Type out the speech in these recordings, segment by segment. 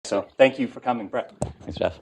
So thank you for coming, Brett. Thanks, Jeff.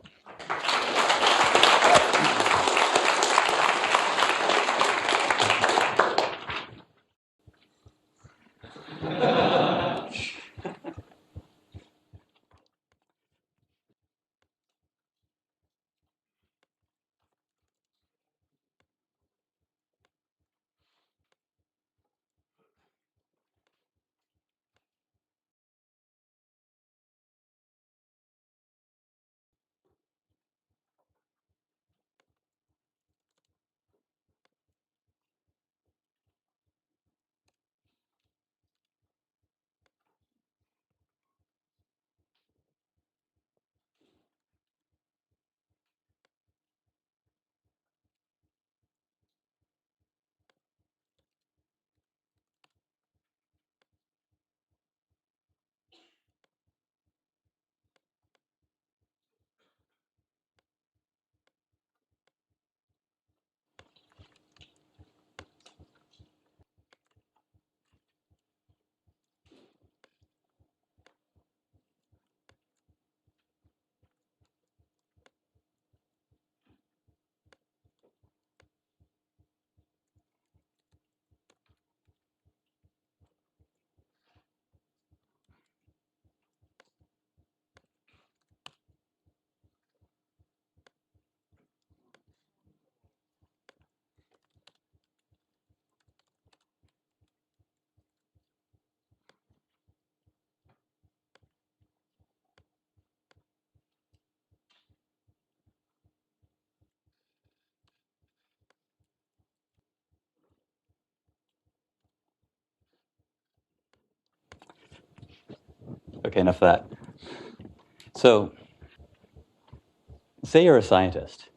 Okay, enough of that. So, say you're a scientist.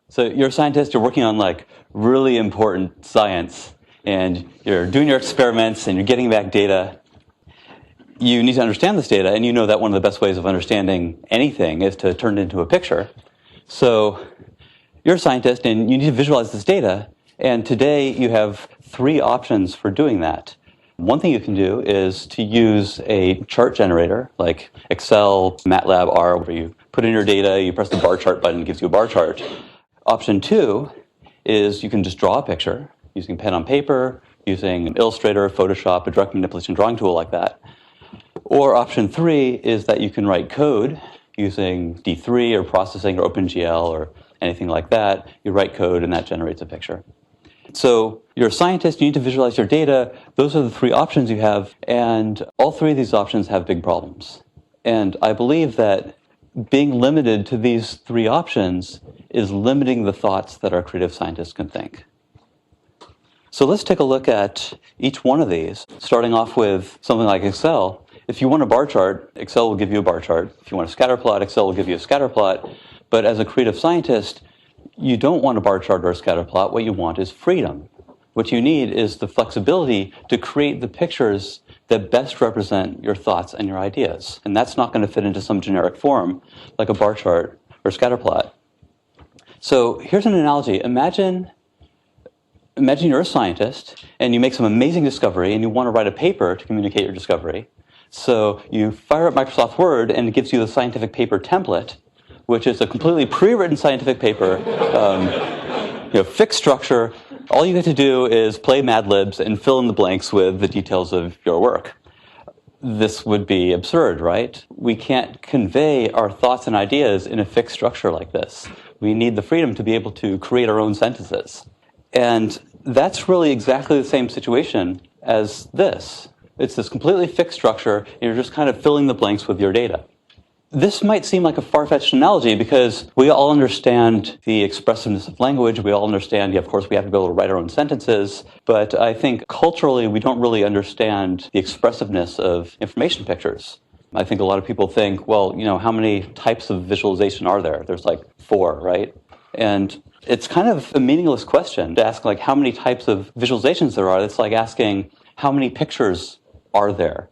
So you're a scientist, you're working on like really important science, and you're doing your experiments and you're getting back data. You need to understand this data, and you know that one of the best ways of understanding anything is to turn it into a picture. So you're a scientist and you need to visualize this data, and today you have three options for doing that. One thing you can do is to use a chart generator like Excel, MATLAB, R, where you put in your data, you press the bar chart button, it gives you a bar chart. Option two is you can just draw a picture using pen on paper, using an Illustrator, Photoshop, a direct manipulation drawing tool like that. Or option three is that you can write code using D3 or processing or OpenGL or anything like that. You write code and that generates a picture. So you're a scientist, you need to visualize your data. Those are the three options you have, and all three of these options have big problems. And I believe that being limited to these three options is limiting the thoughts that our creative scientists can think. So let's take a look at each one of these, starting off with something like Excel. If you want a bar chart, Excel will give you a bar chart. If you want a scatter plot, Excel will give you a scatter plot. But as a creative scientist, you don't want a bar chart or a scatter plot. What you want is freedom. What you need is the flexibility to create the pictures that best represent your thoughts and your ideas. And that's not going to fit into some generic form like a bar chart or scatter plot. So here's an analogy. Imagine you're a scientist and you make some amazing discovery and you want to write a paper to communicate your discovery. So you fire up Microsoft Word and it gives you the scientific paper template, which is a completely pre-written scientific paper, fixed structure. All you have to do is play Mad Libs and fill in the blanks with the details of your work. This would be absurd, right? We can't convey our thoughts and ideas in a fixed structure like this. We need the freedom to be able to create our own sentences. And that's really exactly the same situation as this. It's this completely fixed structure, and you're just kind of filling the blanks with your data. This might seem like a far-fetched analogy because we all understand the expressiveness of language. We all understand, of course, we have to be able to write our own sentences. But I think culturally, we don't really understand the expressiveness of information pictures. I think a lot of people think, well, how many types of visualization are there? There's like 4, right? And it's kind of a meaningless question to ask like how many types of visualizations there are. It's like asking how many pictures are there?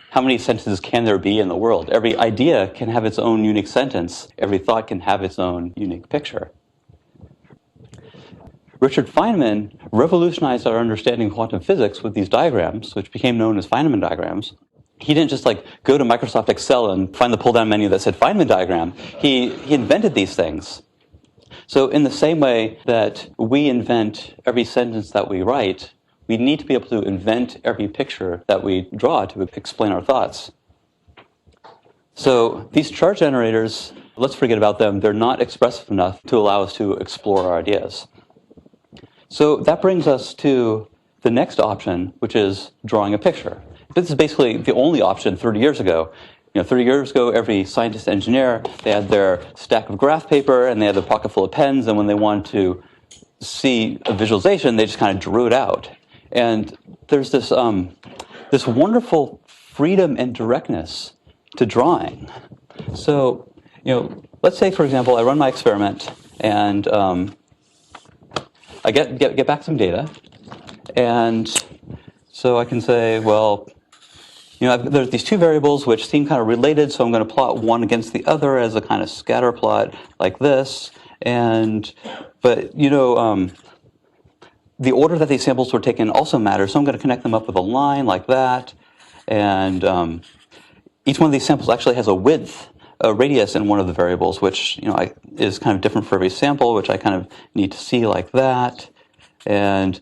How many sentences can there be in the world? Every idea can have its own unique sentence. Every thought can have its own unique picture. Richard Feynman revolutionized our understanding of quantum physics with these diagrams, which became known as Feynman diagrams. He didn't just like go to Microsoft Excel and find the pull-down menu that said Feynman diagram. He invented these things. So in the same way that we invent every sentence that we write, we need to be able to invent every picture that we draw to explain our thoughts. So these chart generators, let's forget about them. They're not expressive enough to allow us to explore our ideas. So that brings us to the next option, which is drawing a picture. This is basically the only option 30 years ago. 30 years ago, every scientist, engineer, they had their stack of graph paper and they had their pocket full of pens, and when they wanted to see a visualization, they just kind of drew it out. And there's this wonderful freedom and directness to drawing. So, let's say, for example, I run my experiment and I get back some data, and so I can say, well, there's these two variables which seem kind of related, so I'm going to plot one against the other as a kind of scatter plot like this. But the order that these samples were taken also matters, so I'm going to connect them up with a line like that. And each one of these samples actually has a width, a radius in one of the variables, which is kind of different for every sample, which I kind of need to see like that. And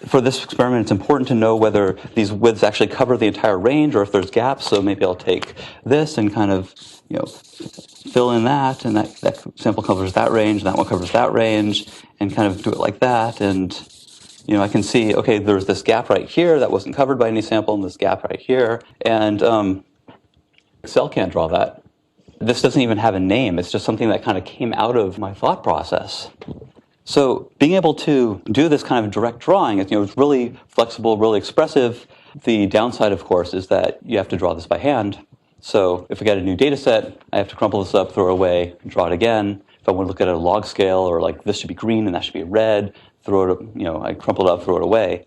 for this experiment, it's important to know whether these widths actually cover the entire range or if there's gaps. So maybe I'll take this and kind of, fill in that, and that sample covers that range, and that one covers that range, and kind of do it like that. And, I can see, okay, there's this gap right here that wasn't covered by any sample, and this gap right here. And Excel can't draw that. This doesn't even have a name. It's just something that kind of came out of my thought process. So being able to do this kind of direct drawing is, it's really flexible, really expressive. The downside, of course, is that you have to draw this by hand. So if I get a new data set, I have to crumple this up, throw it away, draw it again. If I want to look at a log scale, or like this should be green and that should be red, throw it, I crumple it up, throw it away.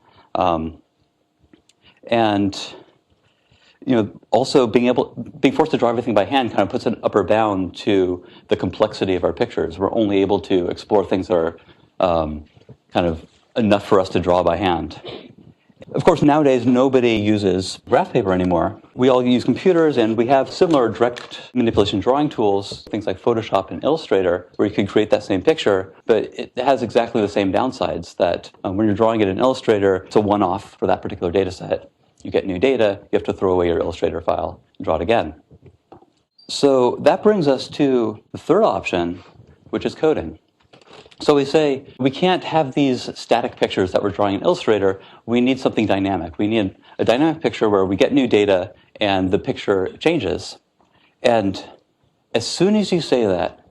Also being forced to draw everything by hand kind of puts an upper bound to the complexity of our pictures. We're only able to explore things that are kind of enough for us to draw by hand. Of course, nowadays, nobody uses graph paper anymore. We all use computers, and we have similar direct manipulation drawing tools, things like Photoshop and Illustrator, where you can create that same picture, but it has exactly the same downsides that when you're drawing it in Illustrator, it's a one-off for that particular data set. You get new data, you have to throw away your Illustrator file and draw it again. So that brings us to the third option, which is coding. So we say, we can't have these static pictures that we're drawing in Illustrator. We need something dynamic. We need a dynamic picture where we get new data and the picture changes. And as soon as you say that,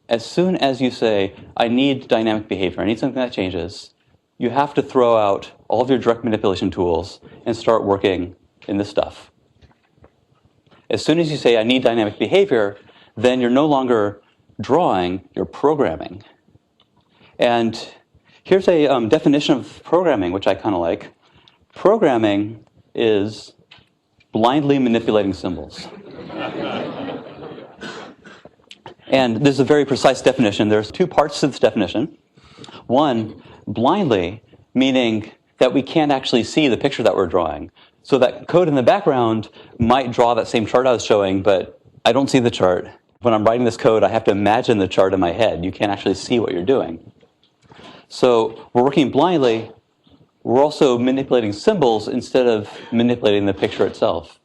as soon as you say, I need dynamic behavior, I need something that changes, you have to throw out all of your direct manipulation tools and start working in this stuff. As soon as you say, I need dynamic behavior, then you're no longer drawing, you're programming. And here's a definition of programming, which I kind of like. Programming is blindly manipulating symbols. And this is a very precise definition. There's two parts to this definition. One, blindly, meaning that we can't actually see the picture that we're drawing. So that code in the background might draw that same chart I was showing, but I don't see the chart. When I'm writing this code, I have to imagine the chart in my head. You can't actually see what you're doing. So we're working blindly. We're also manipulating symbols instead of manipulating the picture itself.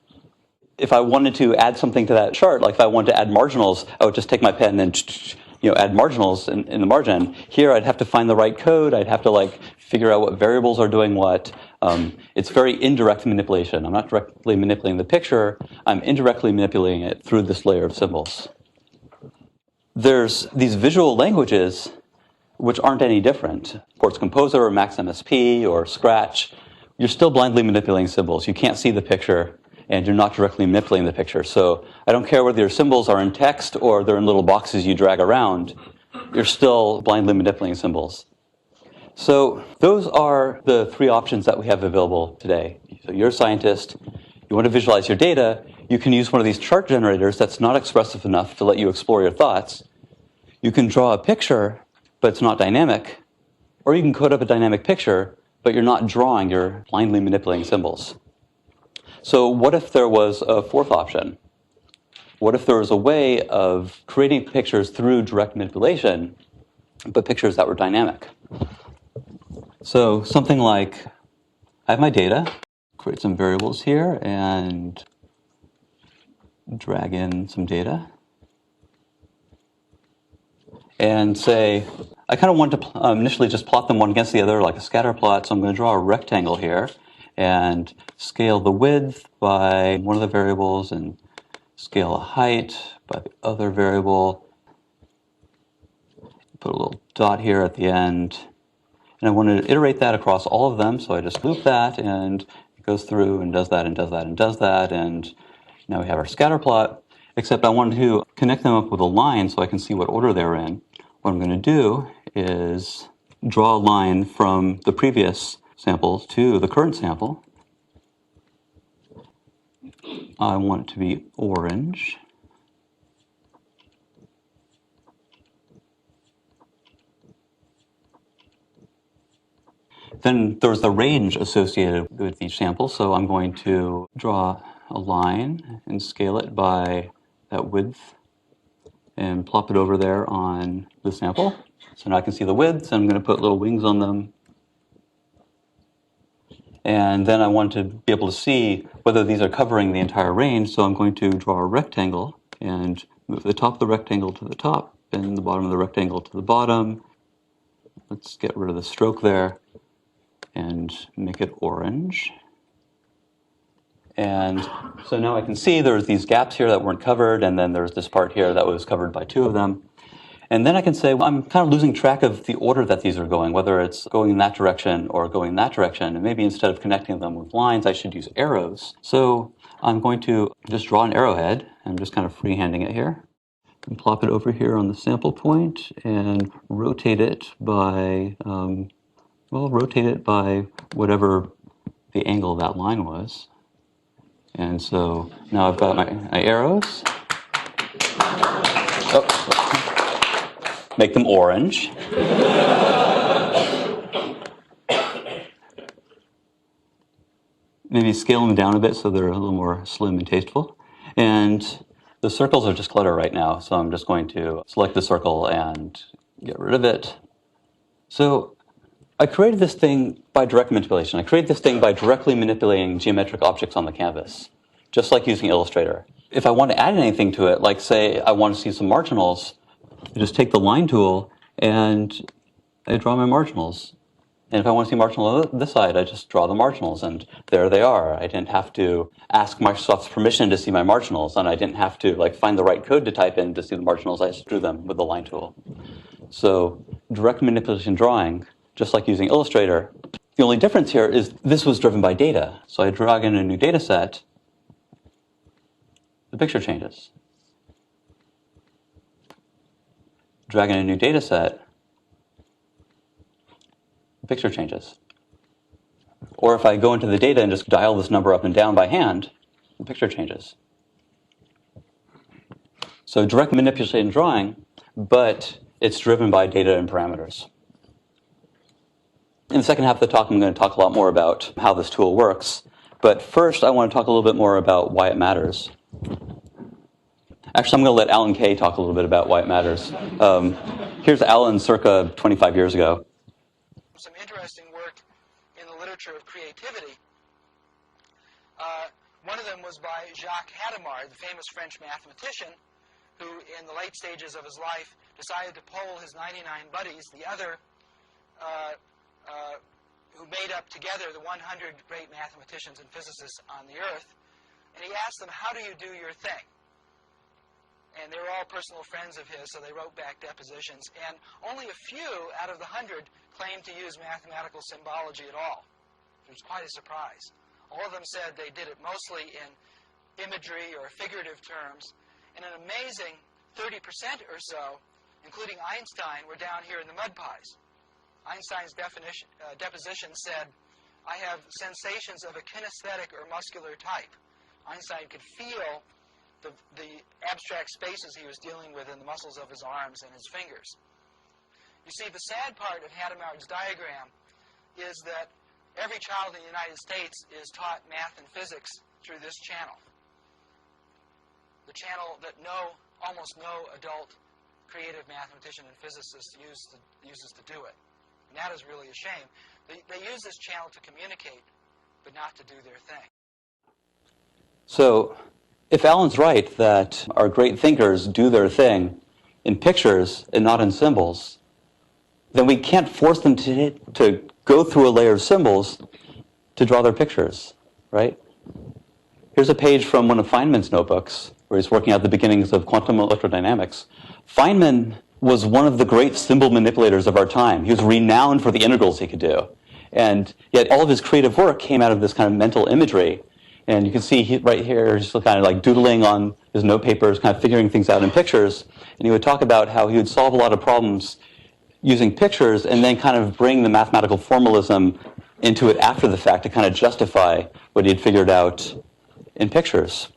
If I wanted to add something to that chart, like if I wanted to add marginals, I would just take my pen and add marginals in the margin. Here I'd have to find the right code. I'd have to figure out what variables are doing what. It's very indirect manipulation. I'm not directly manipulating the picture. I'm indirectly manipulating it through this layer of symbols. There's these visual languages which aren't any different. Quartz Composer or Max MSP or Scratch. You're still blindly manipulating symbols. You can't see the picture, and you're not directly manipulating the picture. So I don't care whether your symbols are in text or they're in little boxes you drag around. You're still blindly manipulating symbols. So those are the three options that we have available today. So you're a scientist. You want to visualize your data. You can use one of these chart generators that's not expressive enough to let you explore your thoughts. You can draw a picture, but it's not dynamic. Or you can code up a dynamic picture, but you're not drawing, you're blindly manipulating symbols. So what if there was a fourth option? What if there was a way of creating pictures through direct manipulation, but pictures that were dynamic? So something like, I have my data, create some variables here, and drag in some data. And say, I kind of want to initially just plot them one against the other like a scatter plot, so I'm going to draw a rectangle here and scale the width by one of the variables and scale the height by the other variable. Put a little dot here at the end. And I want to iterate that across all of them, so I just loop that, and it goes through and does that and does that and does that, and now we have our scatter plot, except I want to connect them up with a line so I can see what order they're in. What I'm going to do is draw a line from the previous sample to the current sample. I want it to be orange. Then there's the range associated with each sample, so I'm going to draw a line and scale it by that width and plop it over there on the sample. So now I can see the widths, and I'm going to put little wings on them. And then I want to be able to see whether these are covering the entire range, so I'm going to draw a rectangle and move the top of the rectangle to the top and the bottom of the rectangle to the bottom. Let's get rid of the stroke there and make it orange. And so now I can see there's these gaps here that weren't covered, and then there's this part here that was covered by two of them. And then I can say, well, I'm kind of losing track of the order that these are going, whether it's going in that direction or going in that direction. And maybe instead of connecting them with lines, I should use arrows. So I'm going to just draw an arrowhead. I'm just kind of freehanding it here. And plop it over here on the sample point and rotate it by, rotate it by whatever the angle of that line was. And so now I've got my arrows. Oh. Make them orange. Maybe scale them down a bit so they're a little more slim and tasteful. And the circles are just clutter right now, so I'm just going to select the circle and get rid of it. So I created this thing by direct manipulation. I created this thing by directly manipulating geometric objects on the canvas, just like using Illustrator. If I want to add anything to it, like say I want to see some marginals, I just take the line tool and I draw my marginals. And if I want to see marginal on this side, I just draw the marginals, and there they are. I didn't have to ask Microsoft's permission to see my marginals, and I didn't have to find the right code to type in to see the marginals. I just drew them with the line tool. So direct manipulation drawing, just like using Illustrator. The only difference here is this was driven by data. So I drag in a new data set, the picture changes. Drag in a new data set, the picture changes. Or if I go into the data and just dial this number up and down by hand, the picture changes. So direct manipulation drawing, but it's driven by data and parameters. In the second half of the talk, I'm going to talk a lot more about how this tool works. But first, I want to talk a little bit more about why it matters. Actually, I'm going to let Alan Kay talk a little bit about why it matters. Here's Alan circa 25 years ago. Some interesting work in the literature of creativity. One of them was by Jacques Hadamard, the famous French mathematician, who in the late stages of his life decided to poll his 99 buddies, the other who made up together the 100 great mathematicians and physicists on the earth, and he asked them, how do you do your thing? And they were all personal friends of his, so they wrote back depositions. And only a few out of the 100 claimed to use mathematical symbology at all. It was quite a surprise. All of them said they did it mostly in imagery or figurative terms. And an amazing 30% or so, including Einstein, were down here in the mud pies. Einstein's deposition said, I have sensations of a kinesthetic or muscular type. Einstein could feel the abstract spaces he was dealing with in the muscles of his arms and his fingers. You see, the sad part of Hadamard's diagram is that every child in the United States is taught math and physics through this channel. The channel that almost no adult creative mathematician and physicist uses to do it. And that is really a shame. They use this channel to communicate, but not to do their thing. So if Alan's right that our great thinkers do their thing in pictures and not in symbols, then we can't force them to go through a layer of symbols to draw their pictures, right? Here's a page from one of Feynman's notebooks where he's working out the beginnings of quantum electrodynamics. Feynman was one of the great symbol manipulators of our time. He was renowned for the integrals he could do. And yet all of his creative work came out of this kind of mental imagery. And you can see right here, he's kind of like doodling on his note papers, kind of figuring things out in pictures. And he would talk about how he would solve a lot of problems using pictures and then kind of bring the mathematical formalism into it after the fact to kind of justify what he had figured out in pictures.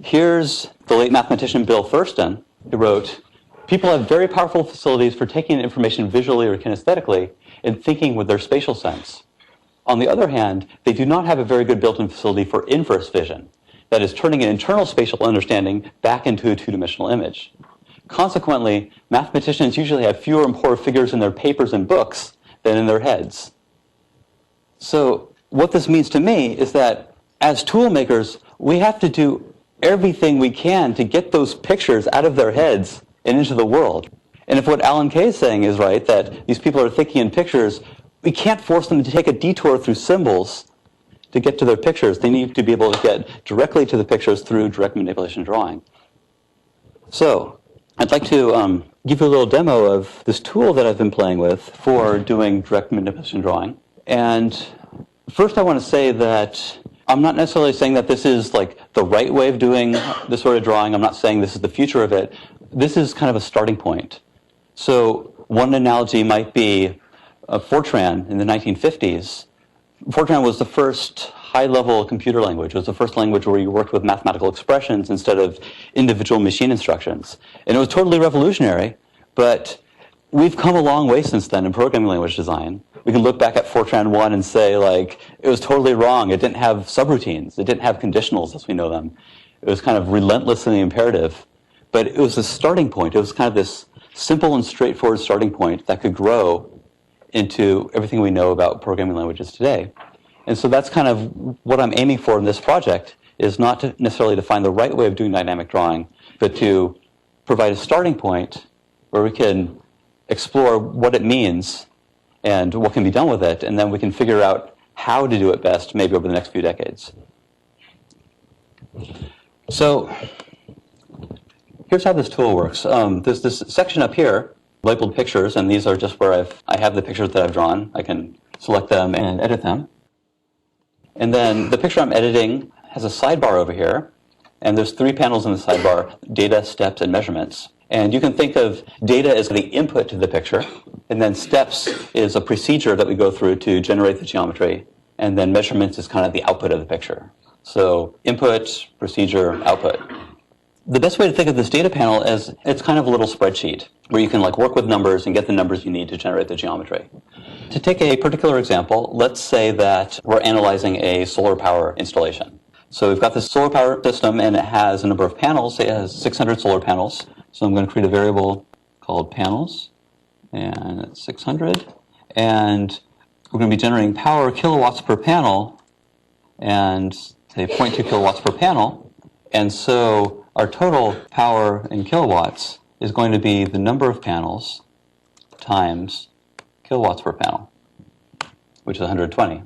Here's the late mathematician Bill Thurston, who wrote, "People have very powerful facilities for taking information visually or kinesthetically and thinking with their spatial sense. On the other hand, they do not have a very good built-in facility for inverse vision, that is, turning an internal spatial understanding back into a two-dimensional image. Consequently, mathematicians usually have fewer and poorer figures in their papers and books than in their heads." So what this means to me is that as tool makers, we have to do everything we can to get those pictures out of their heads and into the world. And if what Alan Kay is saying is right, that these people are thinking in pictures, we can't force them to take a detour through symbols to get to their pictures. They need to be able to get directly to the pictures through direct manipulation drawing. So I'd like to give you a little demo of this tool that I've been playing with for doing direct manipulation drawing. And first I want to say that I'm not necessarily saying that this is like the right way of doing this sort of drawing. I'm not saying this is the future of it. This is kind of a starting point. So one analogy might be Fortran in the 1950s. Fortran was the first high-level computer language. It was the first language where you worked with mathematical expressions instead of individual machine instructions. And it was totally revolutionary, but we've come a long way since then in programming language design. We can look back at Fortran 1 and say, like, it was totally wrong. It didn't have subroutines. It didn't have conditionals as we know them. It was kind of relentlessly imperative. But it was a starting point. It was kind of this simple and straightforward starting point that could grow into everything we know about programming languages today. And so that's kind of what I'm aiming for in this project, is not to necessarily to find the right way of doing dynamic drawing, but to provide a starting point where we can explore what it means and what can be done with it, and then we can figure out how to do it best maybe over the next few decades. So here's how this tool works. There's this section up here labeled pictures, and these are just where I have the pictures that I've drawn. I can select them and edit them. And then the picture I'm editing has a sidebar over here, and there's 3 panels in the sidebar: data, steps, and measurements. And you can think of data as the input to the picture, and then steps is a procedure that we go through to generate the geometry, and then measurements is kind of the output of the picture. So input, procedure, output. The best way to think of this data panel is it's kind of a little spreadsheet where you can like work with numbers and get the numbers you need to generate the geometry. To take a particular example, let's say that we're analyzing a solar power installation. So we've got this solar power system, and it has a number of panels. It has 600 solar panels. So I'm going to create a variable called panels, and it's 600. And we're going to be generating power kilowatts per panel, and say 0.2 kilowatts per panel. And so our total power in kilowatts is going to be the number of panels times kilowatts per panel, which is 120.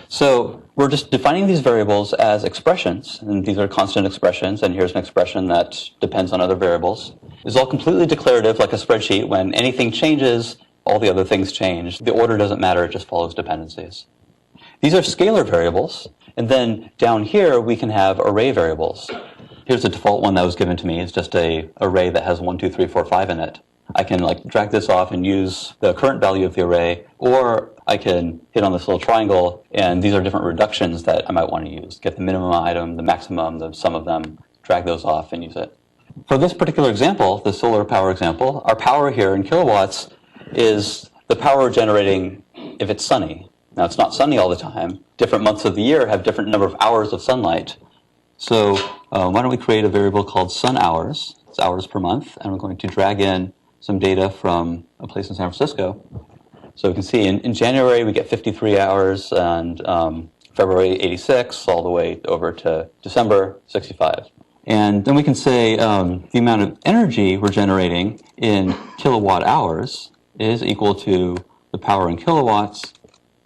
So we're just defining these variables as expressions, and these are constant expressions, and here's an expression that depends on other variables. It's all completely declarative, like a spreadsheet. When anything changes, all the other things change. The order doesn't matter, it just follows dependencies. These are scalar variables, and then down here we can have array variables. Here's the default one that was given to me. It's just an array that has 1, 2, 3, 4, 5 in it. I can like drag this off and use the current value of the array, or I can hit on this little triangle, and these are different reductions that I might want to use. Get the minimum item, the maximum, the sum of them, drag those off and use it. For this particular example, the solar power example, our power here in kilowatts is the power we're generating if it's sunny. Now, it's not sunny all the time. Different months of the year have different number of hours of sunlight. So why don't we create a variable called sun hours? It's hours per month, and we're going to drag in some data from a place in San Francisco. So we can see in January we get 53 hours, and February 86, all the way over to December 65. And then we can say the amount of energy we're generating in kilowatt hours is equal to the power in kilowatts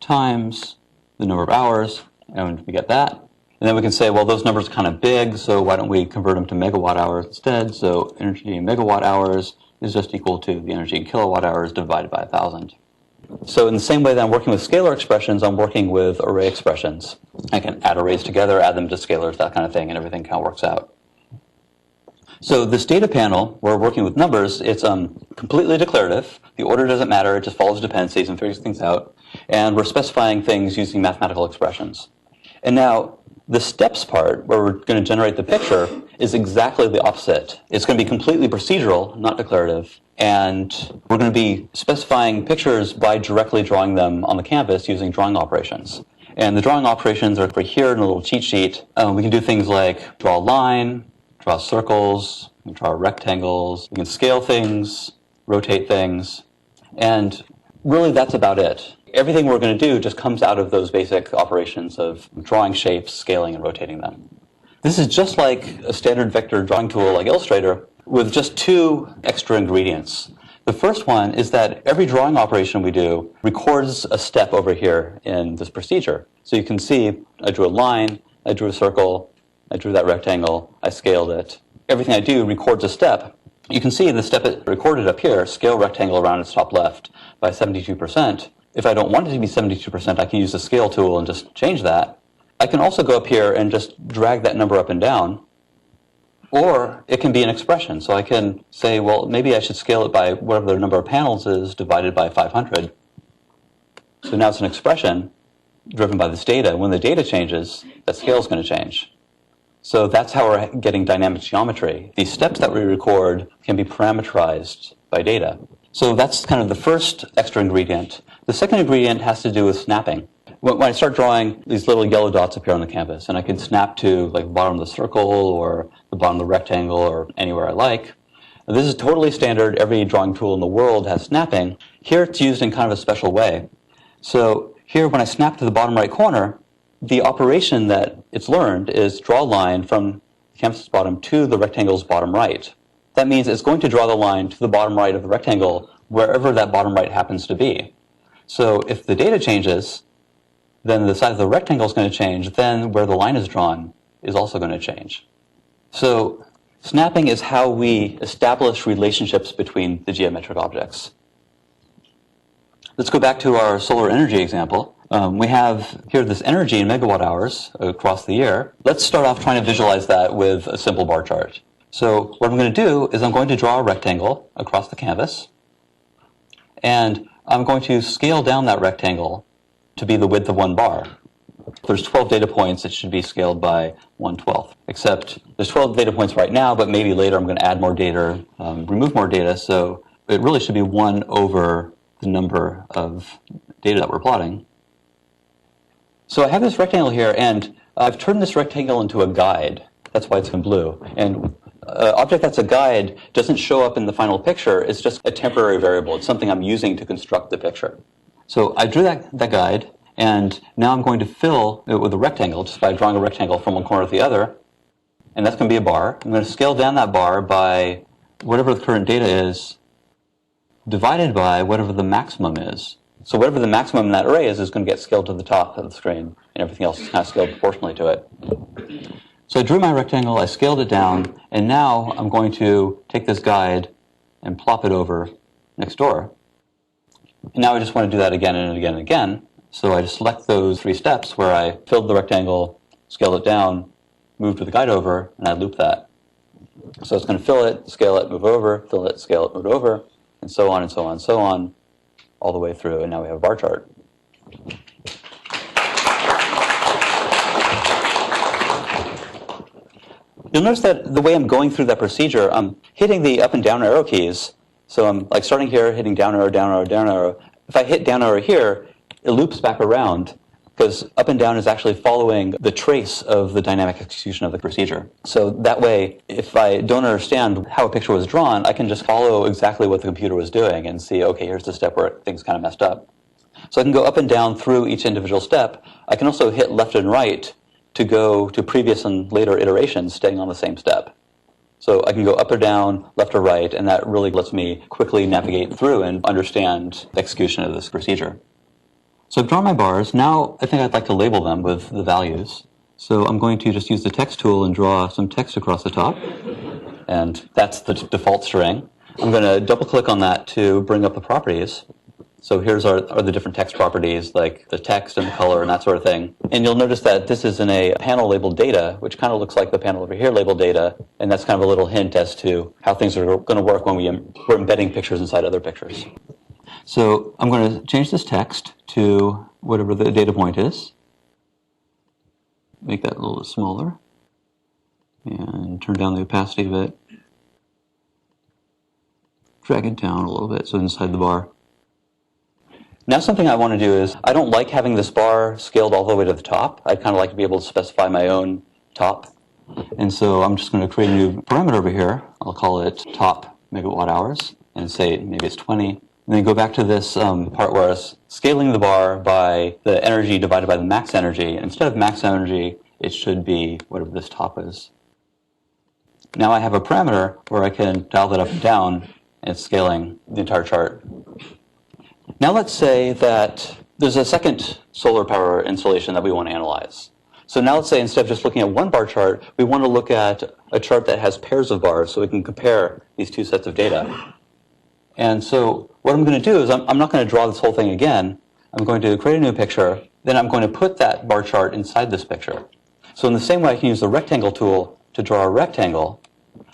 times the number of hours, and we get that. And then we can say, well, those numbers are kind of big, so why don't we convert them to megawatt hours instead? So energy in megawatt hours is just equal to the energy in kilowatt hours divided by 1,000. So in the same way that I'm working with scalar expressions, I'm working with array expressions. I can add arrays together, add them to scalars, that kind of thing, and everything kind of works out. So this data panel, we're working with numbers. It's completely declarative. The order doesn't matter. It just follows dependencies and figures things out. And we're specifying things using mathematical expressions. And now the steps part, where we're going to generate the picture, is exactly the opposite. It's going to be completely procedural, not declarative. And we're going to be specifying pictures by directly drawing them on the canvas using drawing operations. And the drawing operations are right here in a little cheat sheet. We can do things like draw a line, draw circles, we can draw rectangles, we can scale things, rotate things, and really that's about it. Everything we're going to do just comes out of those basic operations of drawing shapes, scaling, and rotating them. This is just like a standard vector drawing tool like Illustrator with just two extra ingredients. The first one is that every drawing operation we do records a step over here in this procedure. So you can see I drew a line, I drew a circle, I drew that rectangle, I scaled it. Everything I do records a step. You can see the step it recorded up here, scale rectangle around its top left by 72%. If I don't want it to be 72%, I can use the scale tool and just change that. I can also go up here and just drag that number up and down. Or it can be an expression. So I can say, well, maybe I should scale it by whatever the number of panels is divided by 500. So now it's an expression driven by this data. When the data changes, that scale is going to change. So that's how we're getting dynamic geometry. These steps that we record can be parameterized by data. So that's kind of the first extra ingredient. The second ingredient has to do with snapping. When I start drawing these little yellow dots up here on the canvas, and I can snap to like the bottom of the circle or the bottom of the rectangle or anywhere I like. This is totally standard. Every drawing tool in the world has snapping. Here it's used in kind of a special way. So here when I snap to the bottom right corner, the operation that it's learned is draw a line from the canvas's bottom to the rectangle's bottom right. That means it's going to draw the line to the bottom right of the rectangle wherever that bottom right happens to be. So if the data changes, then the size of the rectangle is going to change, then where the line is drawn is also going to change. So snapping is how we establish relationships between the geometric objects. Let's go back to our solar energy example. We have here this energy in megawatt hours across the year. Let's start off trying to visualize that with a simple bar chart. So what I'm going to do is I'm going to draw a rectangle across the canvas, and I'm going to scale down that rectangle to be the width of one bar. There's 12 data points. It should be scaled by 1/12. Except there's 12 data points right now, but maybe later I'm going to add more data, remove more data, so it really should be 1 over the number of data that we're plotting. So I have this rectangle here, and I've turned this rectangle into a guide. That's why it's in blue. And an object that's a guide doesn't show up in the final picture. It's just a temporary variable. It's something I'm using to construct the picture. So I drew that guide, and now I'm going to fill it with a rectangle just by drawing a rectangle from one corner to the other. And that's going to be a bar. I'm going to scale down that bar by whatever the current data is divided by whatever the maximum is. So whatever the maximum in that array is going to get scaled to the top of the screen, and everything else is kind of scaled proportionally to it. So I drew my rectangle, I scaled it down, and now I'm going to take this guide and plop it over next door. And now I just want to do that again and again and again. So I just select those 3 steps where I filled the rectangle, scaled it down, moved the guide over, and I loop that. So it's going to fill it, scale it, move over, fill it, scale it, move over, and so on and so on and so on, all the way through, and now we have a bar chart. You'll notice that the way I'm going through that procedure, I'm hitting the up and down arrow keys. So I'm like starting here, hitting down arrow, down arrow, down arrow. If I hit down arrow here, it loops back around because up and down is actually following the trace of the dynamic execution of the procedure. So that way, if I don't understand how a picture was drawn, I can just follow exactly what the computer was doing and see, okay, here's the step where things kind of messed up. So I can go up and down through each individual step. I can also hit left and right to go to previous and later iterations staying on the same step. So I can go up or down, left or right, and that really lets me quickly navigate through and understand the execution of this procedure. So I've drawn my bars. Now I think I'd like to label them with the values. So I'm going to just use the text tool and draw some text across the top. And that's the default string. I'm going to double click on that to bring up the properties. So here's are the different text properties, like the text and the color and that sort of thing. And you'll notice that this is in a panel labeled data, which kind of looks like the panel over here labeled data. And that's kind of a little hint as to how things are going to work when we're embedding pictures inside other pictures. So I'm going to change this text to whatever the data point is. Make that a little bit smaller. And turn down the opacity of it. Drag it down a little bit so inside the bar. Now something I want to do is, I don't like having this bar scaled all the way to the top. I'd kind of like to be able to specify my own top. And so I'm just going to create a new parameter over here. I'll call it top megawatt hours and say maybe it's 20. And then go back to this part where I was scaling the bar by the energy divided by the max energy. Instead of max energy, it should be whatever this top is. Now I have a parameter where I can dial that up and down, and it's scaling the entire chart. Now let's say that there's a second solar power installation that we want to analyze. So now let's say instead of just looking at one bar chart, we want to look at a chart that has pairs of bars so we can compare these two sets of data. And so what I'm going to do is I'm not going to draw this whole thing again. I'm going to create a new picture. Then I'm going to put that bar chart inside this picture. So in the same way I can use the rectangle tool to draw a rectangle,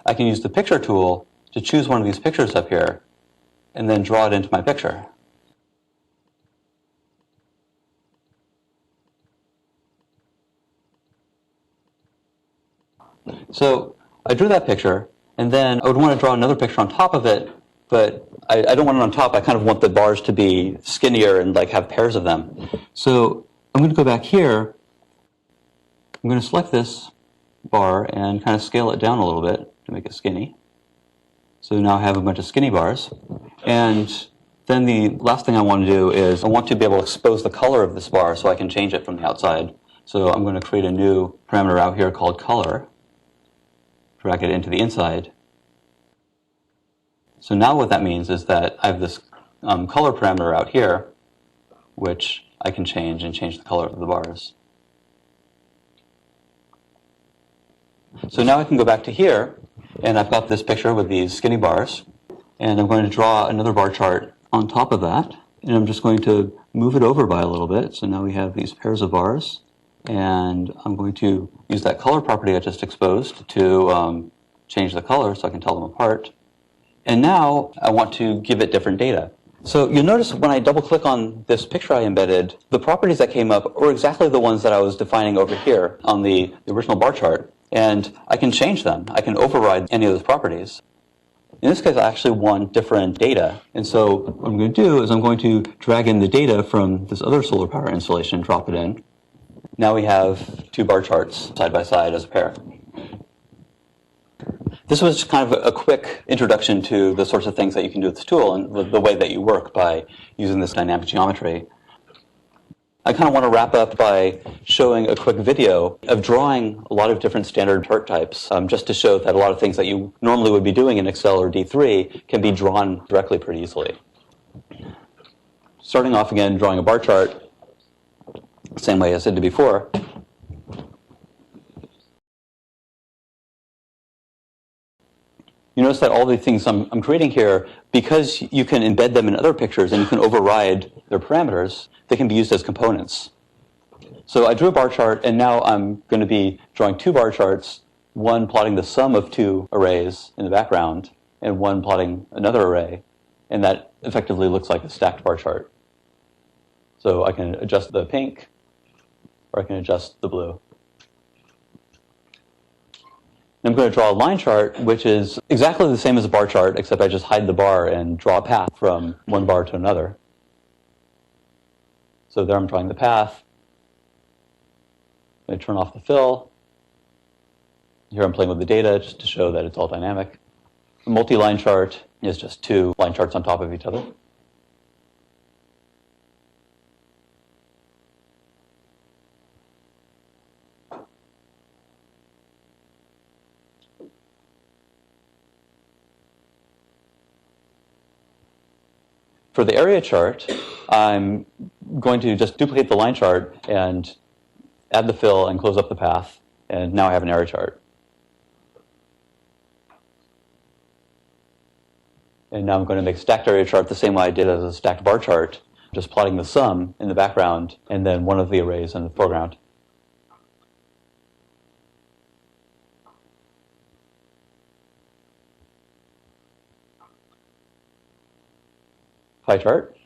I can use the picture tool to choose one of these pictures up here and then draw it into my picture. So I drew that picture, and then I would want to draw another picture on top of it, but I don't want it on top. I kind of want the bars to be skinnier and like have pairs of them. So I'm going to go back here. I'm going to select this bar and kind of scale it down a little bit to make it skinny. So now I have a bunch of skinny bars. And then the last thing I want to do is I want to be able to expose the color of this bar so I can change it from the outside. So I'm going to create a new parameter out here called color. Drag it into the inside. So now what that means is that I have this color parameter out here, which I can change and change the color of the bars. So now I can go back to here, and I've got this picture with these skinny bars, and I'm going to draw another bar chart on top of that, and I'm just going to move it over by a little bit. So now we have these pairs of bars. And I'm going to use that color property I just exposed to change the color so I can tell them apart. And now I want to give it different data. So you'll notice when I double click on this picture I embedded, the properties that came up were exactly the ones that I was defining over here on the original bar chart. And I can change them. I can override any of those properties. In this case, I actually want different data. And so what I'm going to do is I'm going to drag in the data from this other solar power installation, drop it in. Now we have two bar charts side by side as a pair. This was kind of a quick introduction to the sorts of things that you can do with this tool and the way that you work by using this dynamic geometry. I kind of want to wrap up by showing a quick video of drawing a lot of different standard chart types, just to show that a lot of things that you normally would be doing in Excel or D3 can be drawn directly pretty easily. Starting off again, drawing a bar chart, same way as I did before. You notice that all the things I'm creating here, because you can embed them in other pictures and you can override their parameters, they can be used as components. So I drew a bar chart, and now I'm going to be drawing two bar charts, one plotting the sum of two arrays in the background, and one plotting another array, and that effectively looks like a stacked bar chart. So I can adjust the pink, or I can adjust the blue. I'm going to draw a line chart, which is exactly the same as a bar chart, except I just hide the bar and draw a path from one bar to another. So there I'm drawing the path. I'm going to turn off the fill. Here I'm playing with the data just to show that it's all dynamic. A multi-line chart is just two line charts on top of each other. For the area chart, I'm going to just duplicate the line chart and add the fill and close up the path. And now I have an area chart. And now I'm going to make a stacked area chart the same way I did as a stacked bar chart, just plotting the sum in the background and then one of the arrays in the foreground. Pie chart.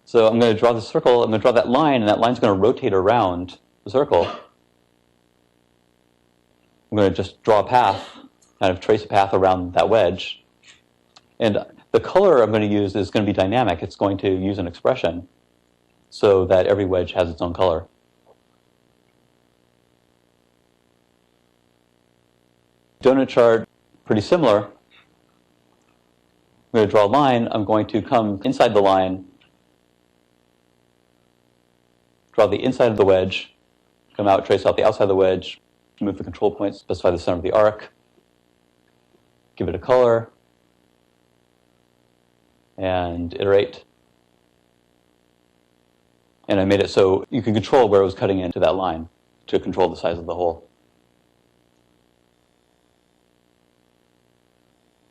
So I'm going to draw the circle, I'm going to draw that line, and that line's going to rotate around the circle. I'm going to just draw a path, kind of trace a path around that wedge. And the color I'm going to use is going to be dynamic. It's going to use an expression so that every wedge has its own color. Donut chart, pretty similar. I'm going to draw a line. I'm going to come inside the line, draw the inside of the wedge, come out, trace out the outside of the wedge, move the control point, specify the center of the arc, give it a color, and iterate. And I made it so you can control where it was cutting into that line to control the size of the hole.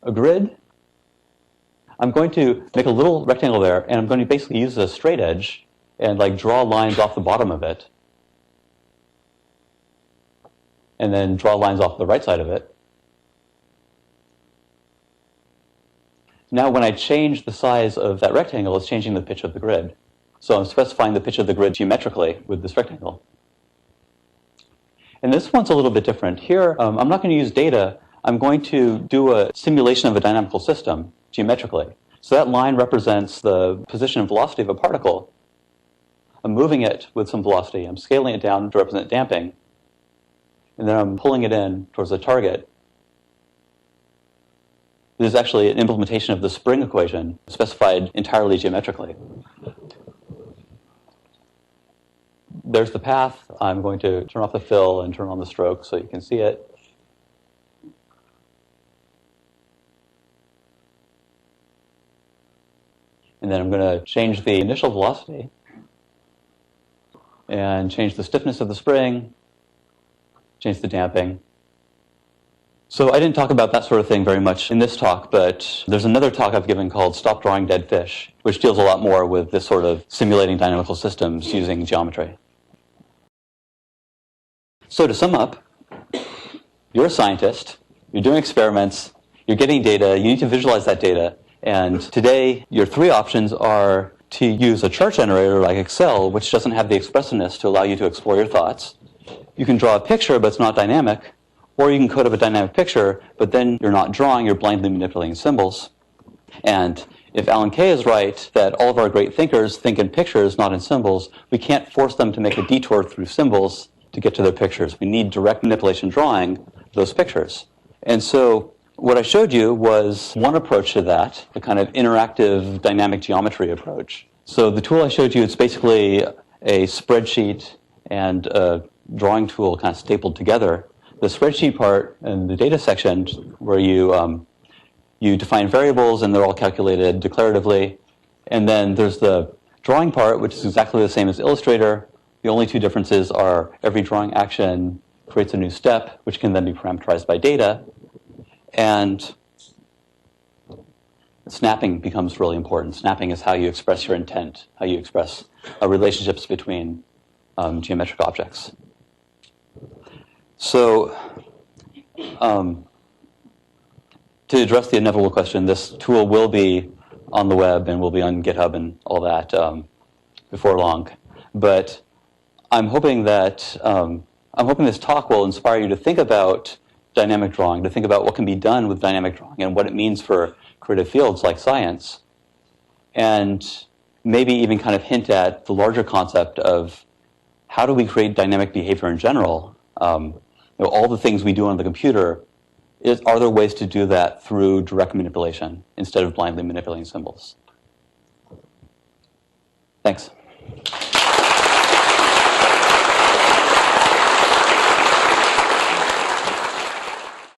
A grid. I'm going to make a little rectangle there, and I'm going to basically use a straight edge and like draw lines off the bottom of it. And then draw lines off the right side of it. Now when I change the size of that rectangle, it's changing the pitch of the grid. So I'm specifying the pitch of the grid geometrically with this rectangle. And this one's a little bit different. Here, I'm not going to use data. I'm going to do a simulation of a dynamical system geometrically. So that line represents the position and velocity of a particle. I'm moving it with some velocity. I'm scaling it down to represent damping. And then I'm pulling it in towards the target. This is actually an implementation of the spring equation, specified entirely geometrically. There's the path. I'm going to turn off the fill and turn on the stroke so you can see it. And then I'm going to change the initial velocity and change the stiffness of the spring, change the damping. So I didn't talk about that sort of thing very much in this talk, but there's another talk I've given called Stop Drawing Dead Fish, which deals a lot more with this sort of simulating dynamical systems using geometry. So to sum up, you're a scientist, you're doing experiments, you're getting data, you need to visualize that data, and today your three options are to use a chart generator like Excel, which doesn't have the expressiveness to allow you to explore your thoughts. You can draw a picture, but it's not dynamic. Or you can code up a dynamic picture, but then you're not drawing, you're blindly manipulating symbols. And if Alan Kay is right, that all of our great thinkers think in pictures, not in symbols, we can't force them to make a detour through symbols to get to their pictures. We need direct manipulation drawing of those pictures. And so what I showed you was one approach to that, the kind of interactive dynamic geometry approach. So the tool I showed you, it's basically a spreadsheet and a drawing tool kind of stapled together. The spreadsheet part and the data section where you define variables and they're all calculated declaratively. And then there's the drawing part, which is exactly the same as Illustrator. The only two differences are every drawing action creates a new step, which can then be parameterized by data. And snapping becomes really important. Snapping is how you express your intent, how you express relationships between geometric objects. So to address the inevitable question, this tool will be on the web and will be on GitHub and all that before long. But I'm hoping that this talk will inspire you to think about dynamic drawing, to think about what can be done with dynamic drawing and what it means for creative fields like science. And maybe even kind of hint at the larger concept of how do we create dynamic behavior in general? All the things we do on the computer, are there ways to do that through direct manipulation instead of blindly manipulating symbols? Thanks.